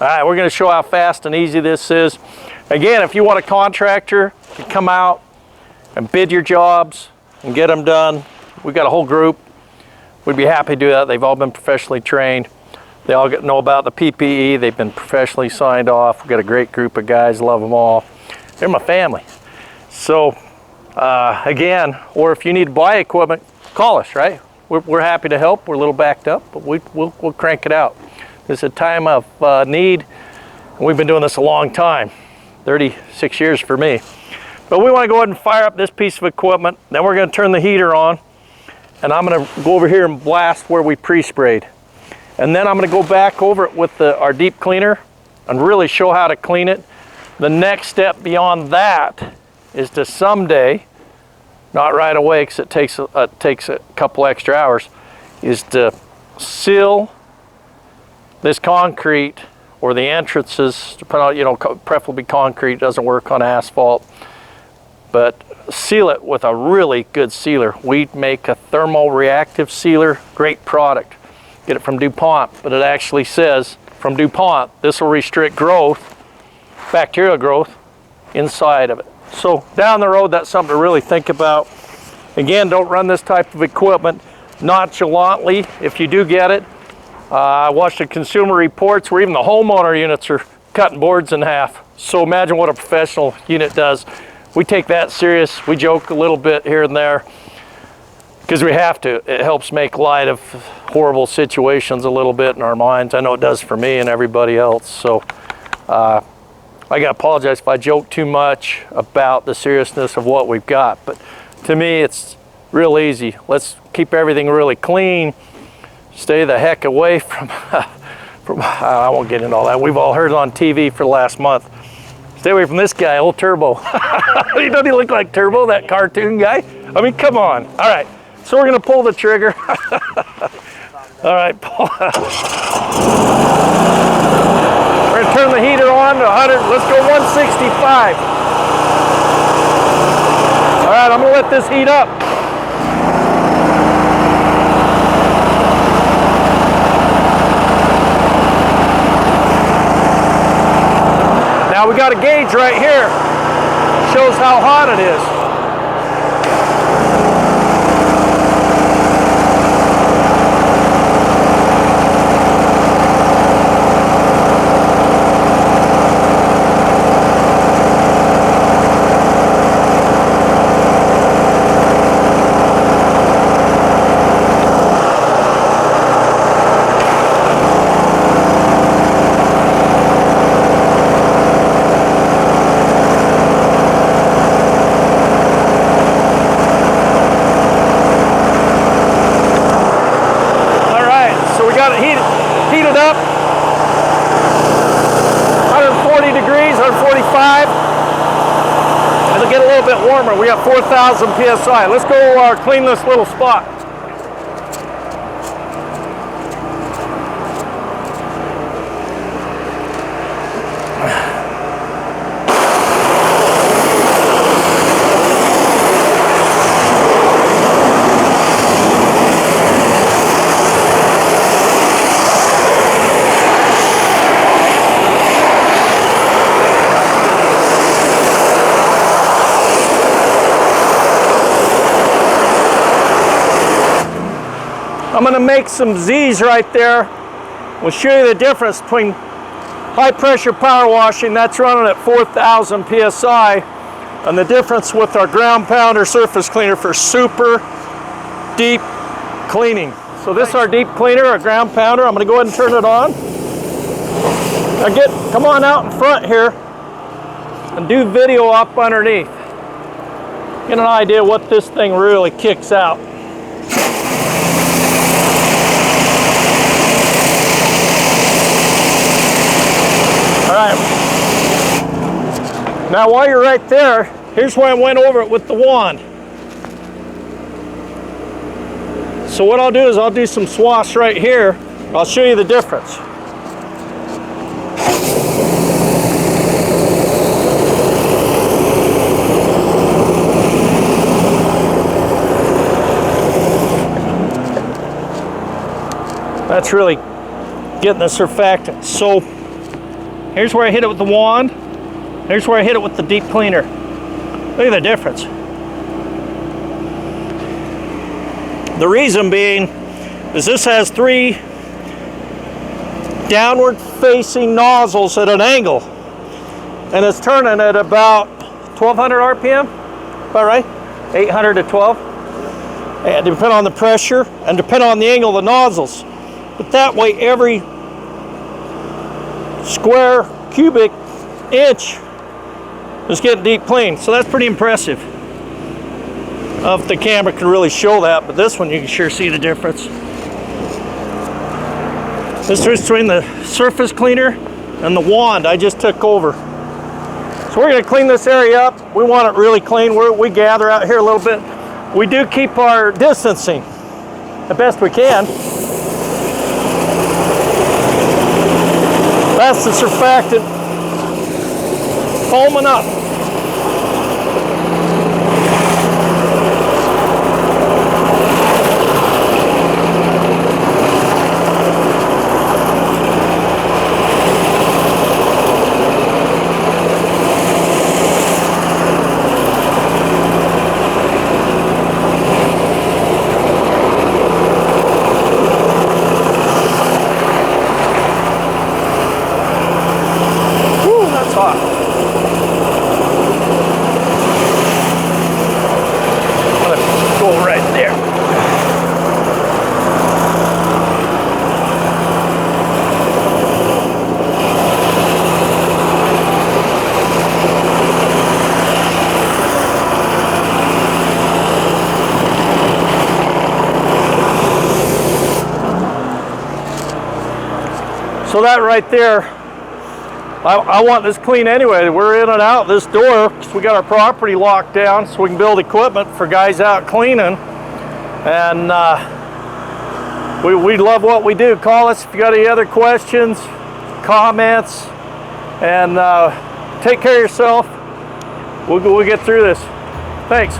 right, we're going to show how fast and easy this is. Again, if you want a contractor to come out and bid your jobs and get them done, we've got a whole group. We'd be happy to do that. They've all been professionally trained. They all know about the PPE. They've been professionally signed off. We've got a great group of guys, love them all. They're my family. So again, or if you need to buy equipment, call us, right? We're happy to help. We're a little backed up, but we'll crank it out. It's a time of need, and we've been doing this a long time, 36 years for me. But we want to go ahead and fire up this piece of equipment. Then we're going to turn the heater on, and I'm going to go over here and blast where we pre-sprayed. And then I'm going to go back over it with our deep cleaner and really show how to clean it. The next step beyond that is to someday, not right away because it takes a couple extra hours, is to seal this concrete or the entrances, depending on, preferably concrete, doesn't work on asphalt, but seal it with a really good sealer. We make a thermal reactive sealer, great product. Get it from DuPont, but it actually says from DuPont, this will restrict growth, bacterial growth inside of it. So down the road, that's something to really think about. Again, don't run this type of equipment nonchalantly if you do get it. I watched the Consumer Reports where even the homeowner units are cutting boards in half. So imagine what a professional unit does. We take that serious. We joke a little bit here and there because we have to. It helps make light of horrible situations a little bit in our minds. I know it does for me and everybody else. So I gotta apologize if I joke too much about the seriousness of what we've got. But to me, it's real easy. Let's keep everything really clean. Stay the heck away from, I won't get into all that. We've all heard it on TV for the last month. Stay away from this guy, old Turbo. Doesn't he look like Turbo, that cartoon guy? I mean, come on. All right, so we're gonna pull the trigger. All right, pull. We're gonna turn the heater on to 100, let's go 165. All right, I'm gonna let this heat up. Now we got a gauge right here, shows how hot it is. Heated up, 140 degrees, 145. It'll get a little bit warmer. We have 4,000 PSI. Let's go clean this little spot. I'm going to make some Z's right there. We'll show you the difference between high pressure power washing, that's running at 4,000 PSI, and the difference with our ground pounder surface cleaner for super deep cleaning. So this is our deep cleaner, our ground pounder. I'm going to go ahead and turn it on. Now come on out in front here and do video up underneath. Get an idea what this thing really kicks out. Now while you're right there, here's where I went over it with the wand. So what I'll do is I'll do some swaths right here. I'll show you the difference. That's really getting the surfactant. So Here's where I hit it with the wand. Here's where I hit it with the deep cleaner. Look at the difference. The reason being is this has 3 downward facing nozzles at an angle, and it's turning at about 1200 RPM, about right? 800 to 12. And depending on the pressure and depending on the angle of the nozzles. But that way every square cubic inch is getting deep cleaned. So that's pretty impressive. I don't know if the camera can really show that, but this one you can sure see the difference. This is between the surface cleaner and the wand I just took over. So we're going to clean this area up. We want it really clean. We gather out here a little bit. We do keep our distancing the best we can. That's the surfactant foaming up. So that right there, I want this clean anyway. We're in and out this door because we got our property locked down so we can build equipment for guys out cleaning. And we love what we do. Call us if you got any other questions, comments, and take care of yourself. We'll get through this. Thanks.